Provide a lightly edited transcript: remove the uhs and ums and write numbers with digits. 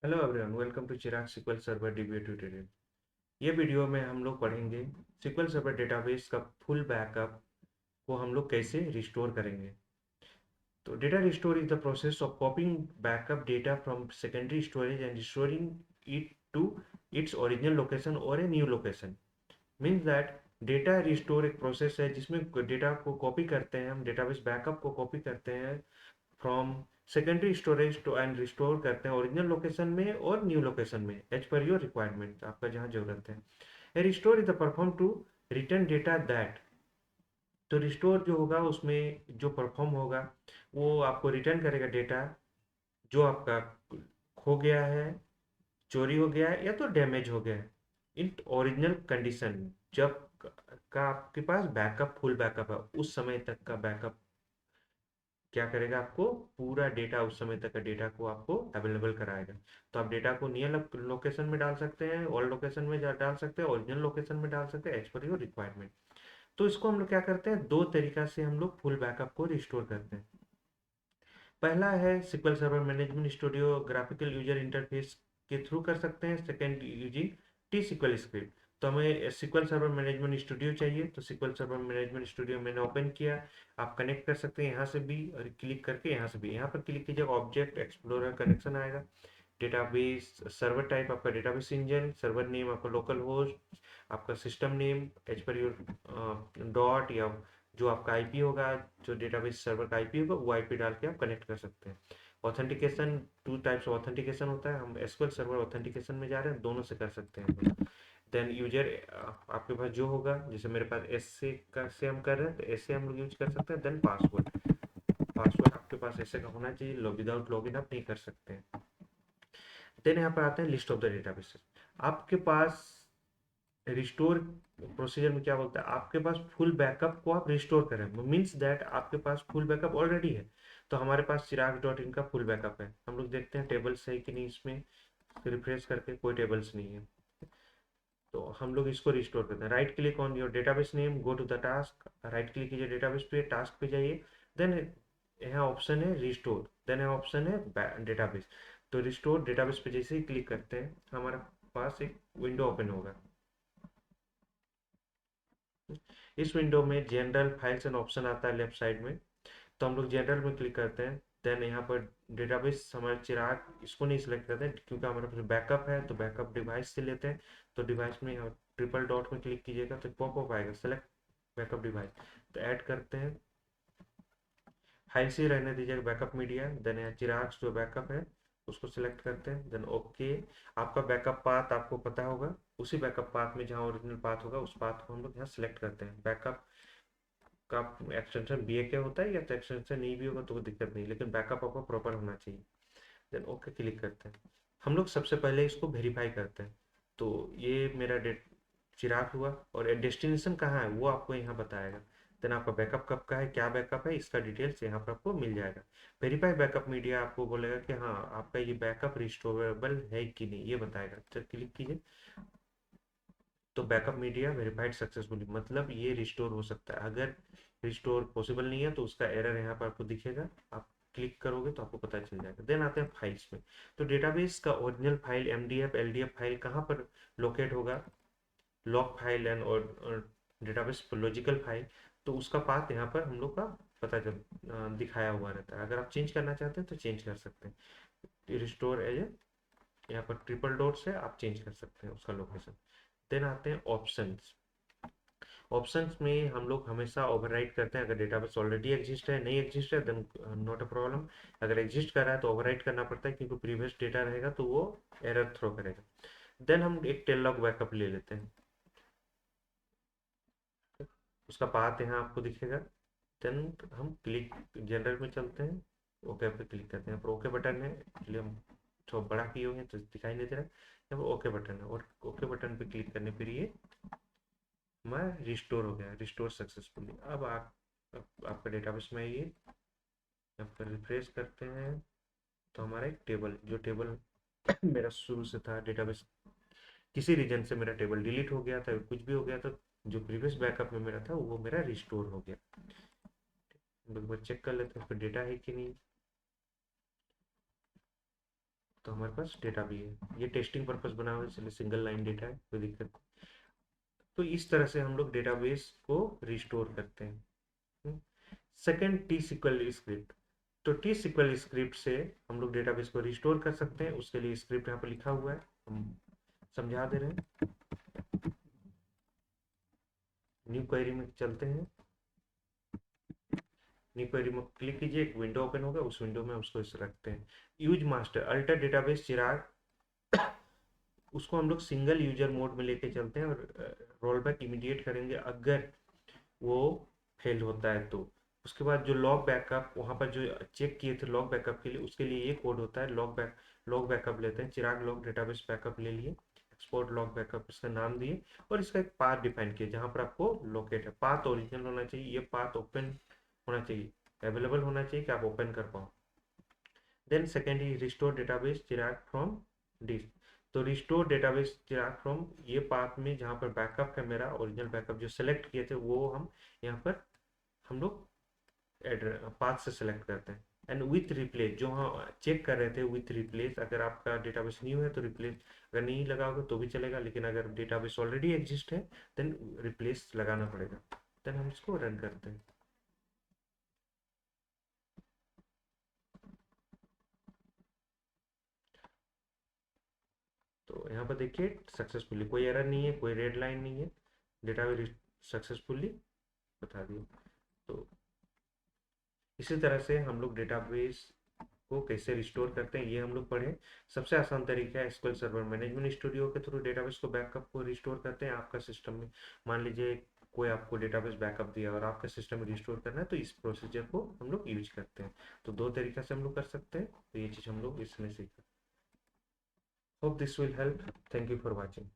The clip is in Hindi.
Hello everyone, welcome to Chirag SQL server DB tutorial. ये वीडियो में हम लोग पढ़ेंगे SQL सर्वर डेटाबेस का फुल बैकअप को हम लोग कैसे रिस्टोर करेंगे। तो data restore is the process of copying backup data from secondary storage and restoring it to its original location और a new location. Means that data restore एक प्रोसेस है जिसमें डेटा को कॉपी करते हैं, हम डेटाबेस बैकअप को कॉपी करते हैं from secondary storage to and restore करते हैं ओरिजिनल लोकेशन में और न्यू लोकेशन में एज पर योर रिक्वायरमेंट, आपका जहाँ जरूरत है। A restore is the perform to return data that. तो रिस्टोर जो होगा उसमें जो परफॉर्म होगा वो आपको रिटर्न करेगा डेटा जो आपका खो गया है, चोरी हो गया है या तो डैमेज हो गया है इन ओरिजिनल कंडीशन। जब का आपके पास बैकअप फुल बैकअप है उस समय तक का बैकअप क्या करेगा, आपको पूरा डेटा उस समय तक का डेटा को आपको अवेलेबल कराएगा। तो आप डेटा को नियर लोकेशन में डाल सकते हैं, ऑल लोकेशन में डाल सकते हैं, ओरिजिनल लोकेशन में डाल सकते हैं एज पर योर रिक्वायरमेंट। तो इसको हम लोग क्या करते हैं, दो तरीका से हम लोग फुल बैकअप को रिस्टोर करते हैं। पहला है SQL server management studio graphical user interface के थ्रू कर सकते हैं। Second using T-SQL script. तो हमें SQL सर्वर मैनेजमेंट स्टूडियो चाहिए, तो SQL सर्वर मैनेजमेंट स्टूडियो मैंने ओपन किया। आप कनेक्ट कर सकते हैं यहाँ से भी और क्लिक करके यहाँ से भी। यहाँ पर क्लिक कीजिएगा, ऑब्जेक्ट एक्सप्लोरर कनेक्शन आएगा। डेटाबेस सर्वर टाइप आपका डेटाबेस इंजन, सर्वर नेम आपका लोकल होस्ट, आपका system name as per your dot या जो आपका आईपी होगा, जो डेटाबेस सर्वर का आईपी होगा वो आईपी डाल के आप कनेक्ट कर सकते हैं। Authentication, two types of authentication होता है, हम एसक्यूएल सर्वर ऑथेंटिकेशन में जा रहे हैं, दोनों से कर सकते हैं। देन यूजर आपके पास जो होगा, जैसे मेरे पास एस से का से हम कर रहे हैं तो ऐसे हम लोग यूज कर सकते हैं। देन पासवर्ड, पासवर्ड आपके पास ऐसे का होना चाहिए, विदाउट लॉगिन आप नहीं कर सकते हैं। देन यहाँ पर आते हैं लिस्ट ऑफ द डेटाबेसेस। आपके पास रिस्टोर प्रोसीजर में क्या बोलता है, आपके पास फुल बैकअप को आप रिस्टोर करें, मीन्स दैट आपके पास फुल बैकअप ऑलरेडी है। तो हमारे पास चिराग डॉट इन का फुल बैकअप है, हम लोग देखते हैं टेबल्स है कि नहीं इसमें। रिफ्रेश करके कोई टेबल्स नहीं है, तो हम लोग इसको रिस्टोर करते हैं। Right click on your database name, go to the task, right click कीजिए डेटाबेस पे, टास्क पे जाइए। देन यहाँ ऑप्शन है रिस्टोर, देन यहाँ ऑप्शन है डेटाबेस। तो रिस्टोर डेटाबेस पे जैसे ही क्लिक करते हैं हमारे पास एक विंडो ओपन होगा। इस विंडो में जनरल फाइल्स एंड ऑप्शन आता है लेफ्ट साइड में, तो हम लोग जनरल में क्लिक करते हैं। देन यहाँ पर डेटाबेस हमारे चिराग इसको नहीं सिलेक्ट करते हैं क्योंकि हमारे पास बैकअप है, तो बैकअप डिवाइस से लेते हैं। तो डिवाइस में यहाँ ट्रिपल डॉट में क्लिक कीजिएगा तो पॉपअप आएगा, सेलेक्ट बैकअप डिवाइस। तो ऐड करते हैं, फाइल से ही रहने दीजिएगा बैकअप मीडिया। देन यहाँ चिराग जो बैकअप है उसको सिलेक्ट करते हैं, देन ओके। आपका बैकअप पाथ आपको पता होगा, उसी बैकअप पाथ में जहाँ ओरिजिनल पाथ होगा उस पाथ को हम लोग यहाँ सिलेक्ट करते हैं। बैकअप का एक्सटेंशन BAK होता है, या तो एक्सटेंशन नहीं भी होगा तो कोई दिक्कत नहीं, लेकिन बैकअप आपका प्रॉपर होना चाहिए। देन ओके क्लिक करते हैं। हम लोग सबसे पहले इसको वेरीफाई करते हैं। तो ये मेरा डेट चिराग हुआ, और डेस्टिनेशन कहाँ है वो आपको यहाँ बताएगा। देन आपका बैकअप कब का है, क्या बैकअप है, इसका डिटेल्स यहाँ पर आपको मिल जाएगा। वेरीफाई बैकअप मीडिया आपको बोलेगा कि हाँ आपका ये बैकअप रिस्टोरेबल है कि नहीं, ये बताएगा। तो क्लिक कीजिए, तो बैकअप मीडिया वेरीफाइड सक्सेसफुली, मतलब ये रिस्टोर हो सकता है। अगर रिस्टोर पॉसिबल नहीं है तो उसका एरर यहाँ पर आपको दिखेगा, आप क्लिक करोगे तो आपको पता चल जाएगा। देन आते हैं फाइल्स में। तो डेटाबेस का original file MDF LDF file कहाँ पर लोकेट होगा, लॉग फाइल एंड और डेटाबेस लॉजिकल फाइल। तो उसका पाथ यहाँ पर हम लोग का पता चल दिखाया हुआ रहता है। अगर आप चेंज करना चाहते हैं तो चेंज कर सकते हैं। रिस्टोर एज, यहाँ पर ट्रिपल डॉट से आप चेंज कर सकते हैं उसका लोकेशन। देन आते हैं ऑप्शंस। ऑप्शंस में हम लोग हमेशा ओवरराइड करते हैं, अगर डेटाबेस ऑलरेडी एग्जिस्ट है, नहीं एग्जिस्ट है देन नॉट अ प्रॉब्लम। अगर एग्जिस्ट कर रहा है तो ओवरराइड करना पड़ता है क्योंकि प्रीवियस डेटा रहेगा तो वो एरर थ्रो करेगा। देन हम एक टेल लॉग बैकअप ले लेते हैं, उसका पाथ यहाँ आपको दिखेगा। देन हम क्लिक जनरल में चलते हैं, ओके पे क्लिक करते हैं। यहाँ पर ओके बटन है, इसलिए हम थोड़ा बड़ा किए हुए हैं तो दिखाई नहीं दे रहा है। यहाँ पर ओके बटन है, और ओके बटन पे क्लिक करने पर ये हमारा रिस्टोर हो गया, रिस्टोर सक्सेसफुली। अब आपका डेटाबेस में आइए, यहाँ पर रिफ्रेश करते हैं तो हमारा एक टेबल, जो टेबल मेरा शुरू से था डेटाबेस, किसी रीजन से मेरा टेबल डिलीट हो गया था, कुछ भी हो गया था, जो प्रीवियस बैकअप में मेरा था वो मेरा रिस्टोर हो गया। हम लोग चेक कर लेते हैं उस पर डेटा है कि नहीं। तो हमारे पास डेटा भी है। ये टेस्टिंग पर्पस बना हुआ है, इसलिए सिंगल लाइन डेटा है, कोई दिक्कत नहीं। तो इस तरह से हम लोग डेटाबेस को रिस्टोर करते हैं। Second, T SQL script. तो टी सिक्वल स्क्रिप्ट से हम लोग डेटाबेस को रिस्टोर कर सकते हैं। उसके लिए स्क्रिप्ट यहाँ पर लिखा हुआ है, हम समझा दे रहे हैं। न्यू क्वेरी में चलते हैं। न्यू क्वेरी में क्लिक कीजिए, एक विंडो ओपन होगा, उस विंडो में उसको इस रखते हैं। यूज मास्टर अल्टर डेटाबेस चिराग, उसको हम लोग सिंगल यूजर मोड में लेके चलते हैं और रोल बैक इमीडिएट करेंगे अगर वो फेल होता है तो। उसके बाद जो लॉग बैकअप वहाँ पर जो चेक किए थे लॉग बैकअप के लिए, उसके लिए ये कोड होता है। लॉग बैकअप लेते हैं, चिराग लॉग डेटाबेस बैकअप ले लिए, एक्सपोर्ट लॉग बैकअप इसका नाम दिए, और इसका एक पाथ डिफाइन किया जहाँ पर आपको लोकेट है। पाथ ओरिजिनल होना चाहिए, ये पाथ ओपन होना चाहिए, अवेलेबल होना चाहिए कि आप ओपन कर पाओ। देन सेकेंड ही restore database Chirag from disk. तो रिस्टोर डेटाबेस चिराग फ्रॉम, ये पाथ में जहाँ पर बैकअप है, मेरा ओरिजिनल बैकअप जो सेलेक्ट किए थे वो हम यहाँ पर हम लोग पाथ से सेलेक्ट करते हैं। एंड विथ रिप्लेस, जो हम चेक कर रहे थे विथ रिप्लेस, अगर आपका डेटाबेस न्यू है तो रिप्लेस, अगर नहीं लगाओगे तो भी चलेगा, लेकिन अगर डेटाबेस ऑलरेडी एग्जिस्ट है देन रिप्लेस लगाना पड़ेगा। देन हम इसको रन करते हैं। तो यहाँ पर देखिए सक्सेसफुली, कोई एरर नहीं है, कोई रेड लाइन नहीं है, डेटाबेस सक्सेसफुली बता दिए। तो इसी तरह से हम लोग डेटाबेस को कैसे रिस्टोर करते हैं ये हम लोग पढ़े। सबसे आसान तरीका है एसक्यूएल सर्वर मैनेजमेंट स्टूडियो के थ्रू डेटाबेस को बैकअप को रिस्टोर करते हैं आपका सिस्टम में। मान लीजिए कोई आपको डेटाबेस बैकअप दिया और आपके सिस्टम में रिस्टोर करना है, तो इस प्रोसीजर को हम लोग यूज करते हैं। तो दो तरीका से हम लोग कर सकते हैं, तो ये चीज़ हम लोग इसमें सीखा। Hope this will help. Thank you for watching.